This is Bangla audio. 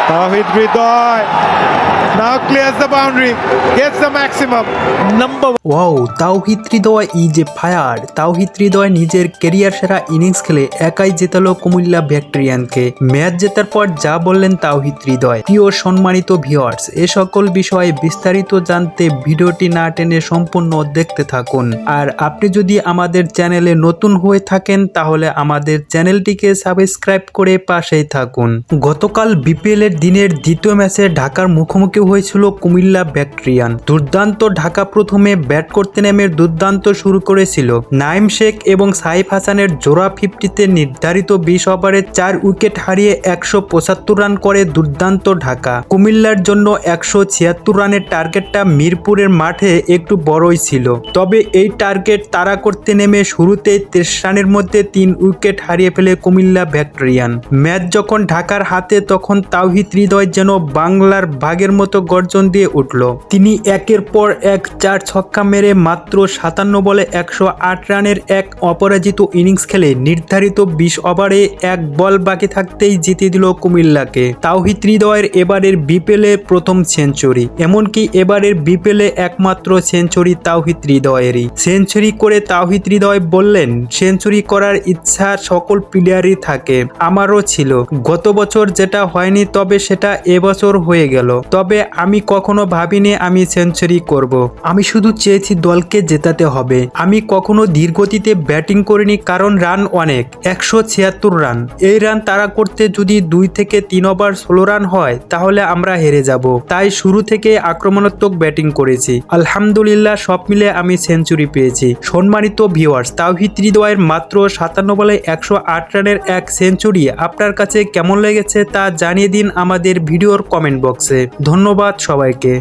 Tawhid Hridoy now clears the boundary, gets the maximum. Number wow, Towhid Hridoy is a fire. Towhid Hridoy নিজের কেরিয়ার সেরা ইনিংস খেলে একাই জেতালো কুমিল্লা ভেক্টোরিয়ানকে। ম্যাচ জেতার পর যা বললেন তাওহিদ হৃদয়। প্রিয় সম্মানিত ভিউয়ার্স, এ সকল বিষয়ে বিস্তারিত জানতে ভিডিওটি না টেনে সম্পূর্ণ দেখতে থাকুন। আর আপনি যদি আমাদের চ্যানেলে নতুন হয়ে থাকেন তাহলে আমাদের চ্যানেলটিকে সাবস্ক্রাইব করে পাশেই থাকুন। গতকাল বিপিএল এর দিনের দ্বিতীয় ম্যাচে ঢাকার মুখোমুখি হয়েছিল কুমিল্লা ভেক্টোরিয়ান। দুর্দান্ত ঢাকা প্রথমে ব্যাট করতে নেমে দুর্দান্ত শুরু করেছিল। নাইম শেখ এবং সাইফ হাসানের জোড়া 50-তে নির্ধারিত 20 ওভারে 4 উইকেট হারিয়ে 175 রান করে দুর্দান্ত ঢাকা। কুমিল্লার জন্য 176 রানের টার্গেটটা মিরপুরের মাঠে একটু বড়ই ছিল, তবে এই টার্গেট তাড়া করতে নেমে শুরুতেই 23 রানের মধ্যে 3 উইকেট হারিয়ে ফেলে কুমিল্লা ভেক্টোরিয়ান। ম্যাচ যখন ঢাকার হাতে তখন তাওহিদ হৃদয় যেন বাংলার বাঘের মতো গর্জন দিয়ে উঠল। তিনি একের পর এক 4 ছক্কা মেরে মাত্র 57 বলে 108 রানের এক অপরাজিত ইনিংস খেলে নির্ধারিত 20 ওভারে 1 বল বাকি থাকতেই জিতে দিল কুমিল্লাকে। তাওহিদ হৃদয়ের এবারের বিপিএলে প্রথম সেঞ্চুরি, এমনকি এবারের বিপিএলে একমাত্র সেঞ্চুরি তাওহিদ হৃদয়েরই। সেঞ্চুরি করে তাওহিদ হৃদয় বললেন, সেঞ্চুরি করার ইচ্ছা সকল প্লেয়ারই থাকে, আমারও ছিল। গত বছর যেটা হয়নি তবে সেটা এবছর হয়ে গেল, তবে আমি কখনো ভাবিনি আমি সেঞ্চুরি করব। আমি শুধু চেয়েছি দলকে জেতাতে হবে। আমি কখনো ধীরগতিতে ব্যাটিং করিনি, কারণ রান অনেক, 176 রান। এই রান তাড়া করতে যদি 2 থেকে 3 ওভার 16 রান হয় তাহলে আমরা হেরে যাব। তাই শুরু থেকে আক্রমণাত্মক ব্যাটিং করেছি। আলহামদুলিল্লাহ সব মিলে আমি সেঞ্চুরি পেয়েছি। সম্মানিত ভিউয়ার্স, তাওহিদ হৃদয়ের মাত্র 57 বলে 108 রানের এক সেঞ্চুরি আপনার কাছে কেমন লেগেছে তা জানিয়ে দিন আমাদের ভিডিওর কমেন্ট বক্সে। ধন্যবাদ সবাইকে।